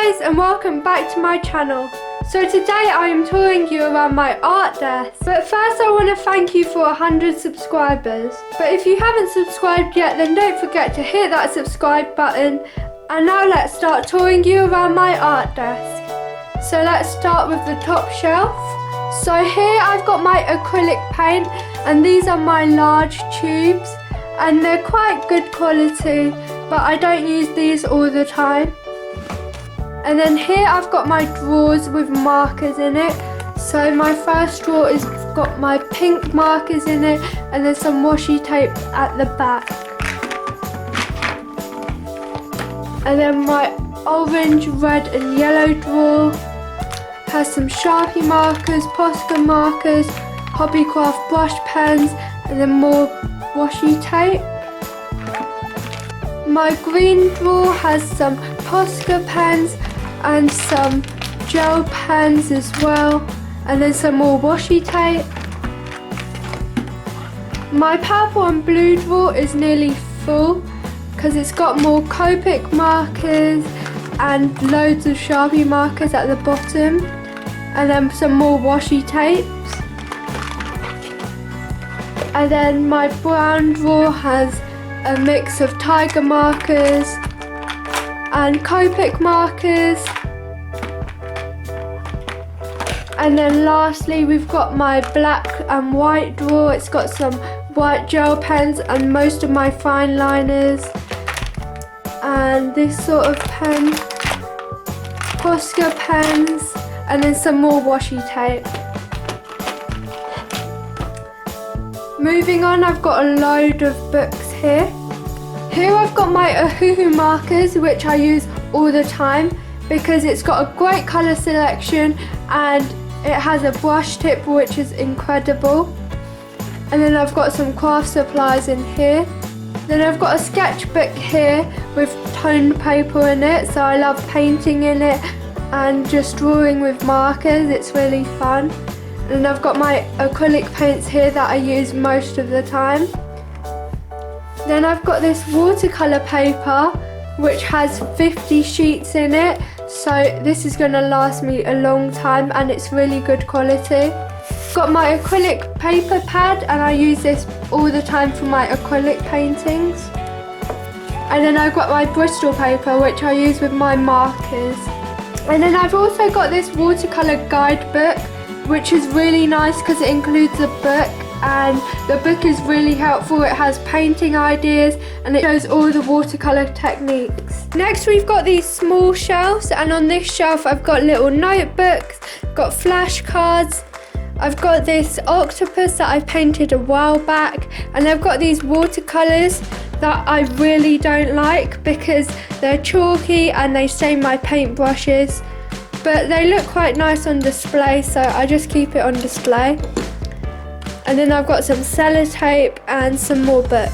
guys, and welcome back to my channel. So today I am touring you around my art desk. But first I want to thank you for 100 subscribers. But if you haven't subscribed yet, then don't forget to hit that subscribe button. And now let's start touring you around my art desk. So let's start with the top shelf. So here I've got my acrylic paint, and these are my large tubes, and they're quite good quality, but I don't use these all the time. And then here I've got my drawers with markers in it. So my first drawer has got my pink markers in it, and there's some washi tape at the back. And then my orange, red and yellow drawer has some Sharpie markers, Posca markers, Hobbycraft brush pens, and then more washi tape. My green drawer has some Posca pens and some gel pens as well, and then some more washi tape. My purple and blue drawer is nearly full because it's got more Copic markers and loads of Sharpie markers at the bottom, and then some more washi tapes. And then my brown drawer has a mix of Tiger markers and Copic markers. And then lastly we've got my black and white drawer. It's got some white gel pens and most of my fine liners and this sort of pen, Posca pens, and then some more washi tape. Moving on, I've got a load of books here. Here I've got my Ohuhu markers, which I use all the time because it's got a great colour selection and it has a brush tip which is incredible. And then I've got some craft supplies in here. Then I've got a sketchbook here with toned paper in it, so I love painting in it and just drawing with markers. It's really fun. And I've got my acrylic paints here that I use most of the time. Then I've got this watercolour paper which has 50 sheets in it, so this is going to last me a long time and it's really good quality. Got my acrylic paper pad and I use this all the time for my acrylic paintings. And then I've got my Bristol paper which I use with my markers. And then I've also got this watercolour guidebook which is really nice because it includes a book, and the book is really helpful. It has painting ideas and it shows all the watercolour techniques. Next we've got these small shelves, and on this shelf I've got little notebooks, got flashcards, I've got this octopus that I painted a while back, and I've got these watercolours that I really don't like because they're chalky and they stain my paintbrushes. But they look quite nice on display, so I just keep it on display. And then I've got some sellotape and some more books.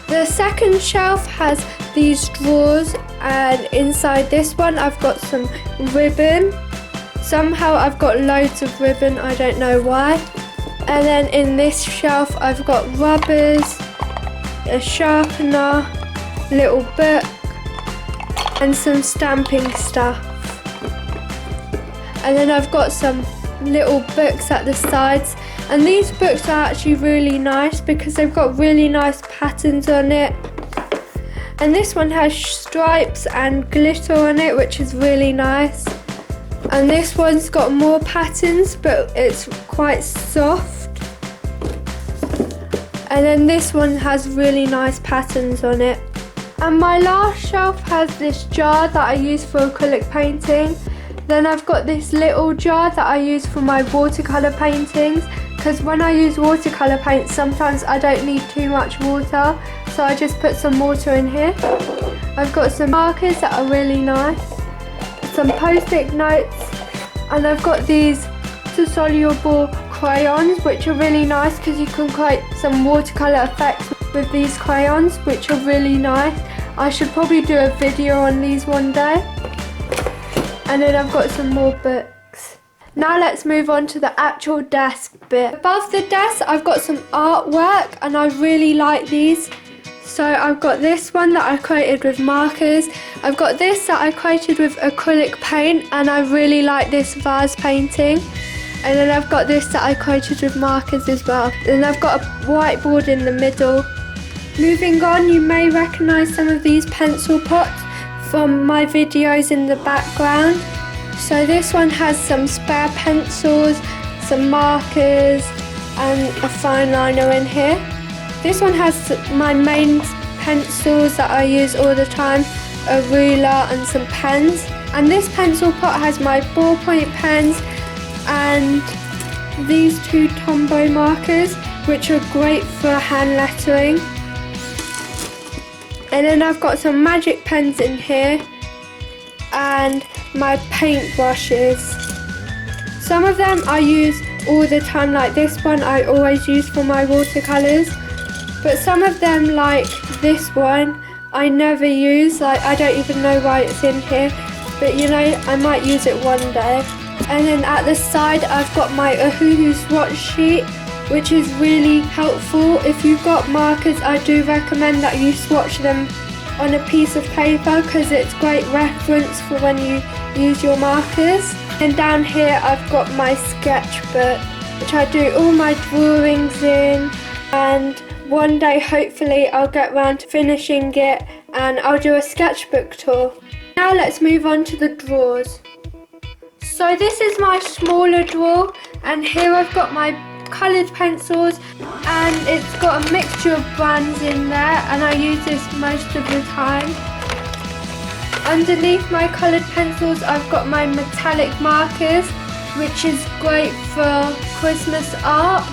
The second shelf has these drawers, and inside this one I've got some ribbon. Somehow I've got loads of ribbon, I don't know why. And then in this shelf I've got rubbers, a sharpener, little book and some stamping stuff. And then I've got some little books at the sides, and these books are actually really nice because they've got really nice patterns on it. And this one has stripes and glitter on it, which is really nice. And this one's got more patterns, but it's quite soft. And then this one has really nice patterns on it. And my last shelf has this jar that I use for acrylic painting. Then I've got this little jar that I use for my watercolour paintings, because when I use watercolour paint sometimes I don't need too much water, so I just put some water in here. I've got some markers that are really nice, some post-it notes, and I've got these soluble crayons which are really nice because you can create some watercolour effects with these crayons, which are really nice. I should probably do a video on these one day. And then I've got some more books. Now let's move on to the actual desk bit. Above the desk I've got some artwork and I really like these. So I've got this one that I created with markers. I've got this that I created with acrylic paint, and I really like this vase painting. And then I've got this that I created with markers as well. And I've got a whiteboard in the middle. Moving on, you may recognise some of these pencil pots from my videos in the background. So this one has some spare pencils, some markers, and a fine liner in here. This one has my main pencils that I use all the time, a ruler and some pens. And this pencil pot has my ballpoint pens and these two Tombow markers, which are great for hand lettering. And then I've got some magic pens in here and my paint brushes. Some of them I use all the time, like this one I always use for my watercolours. But some of them, like this one, I never use, like I don't even know why it's in here. But you know, I might use it one day. And then at the side I've got my Ohuhu swatch sheet, which is really helpful. If you've got markers, I do recommend that you swatch them on a piece of paper because it's great reference for when you use your markers. And down here I've got my sketchbook, which I do all my drawings in, and one day hopefully I'll get round to finishing it and I'll do a sketchbook tour. Now let's move on to the drawers. So this is my smaller drawer, and here I've got my coloured pencils, and it's got a mixture of brands in there, and I use this most of the time. Underneath my coloured pencils I've got my metallic markers, which is great for Christmas art.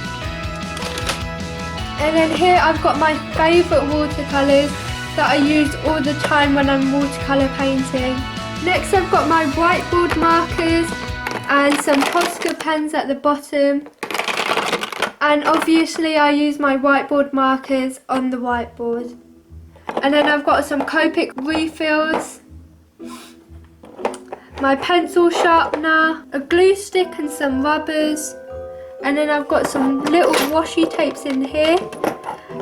And then here I've got my favourite watercolours that I use all the time when I'm watercolour painting. Next I've got my whiteboard markers and some Posca pens at the bottom. And obviously I use my whiteboard markers on the whiteboard. And then I've got some Copic refills, my pencil sharpener, a glue stick and some rubbers. And then I've got some little washi tapes in here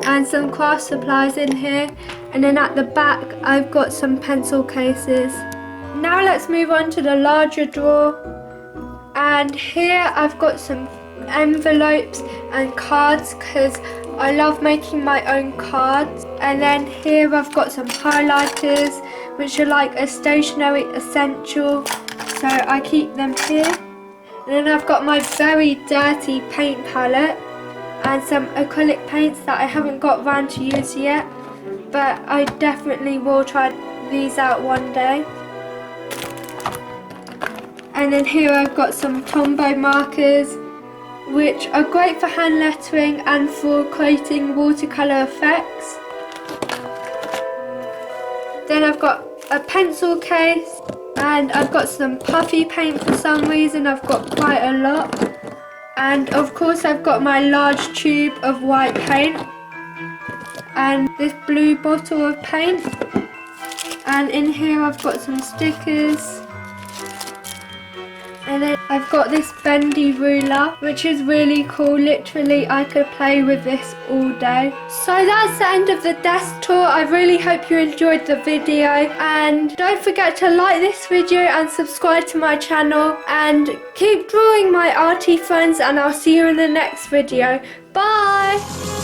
and some craft supplies in here. And then at the back I've got some pencil cases. Now let's move on to the larger drawer. And here I've got some envelopes and cards because I love making my own cards. And then here I've got some highlighters, which are like a stationery essential, so I keep them here. And then I've got my very dirty paint palette and some acrylic paints that I haven't got round to use yet, but I definitely will try these out one day. And then here I've got some Tombow markers, which are great for hand lettering and for creating watercolour effects. Then I've got a pencil case, and I've got some puffy paint for some reason. I've got quite a lot. And of course I've got my large tube of white paint and this blue bottle of paint. And in here I've got some stickers. And then I've got this bendy ruler, which is really cool. Literally, I could play with this all day. So that's the end of the desk tour. I really hope you enjoyed the video. And don't forget to like this video and subscribe to my channel. And keep drawing, my arty friends, and I'll see you in the next video. Bye!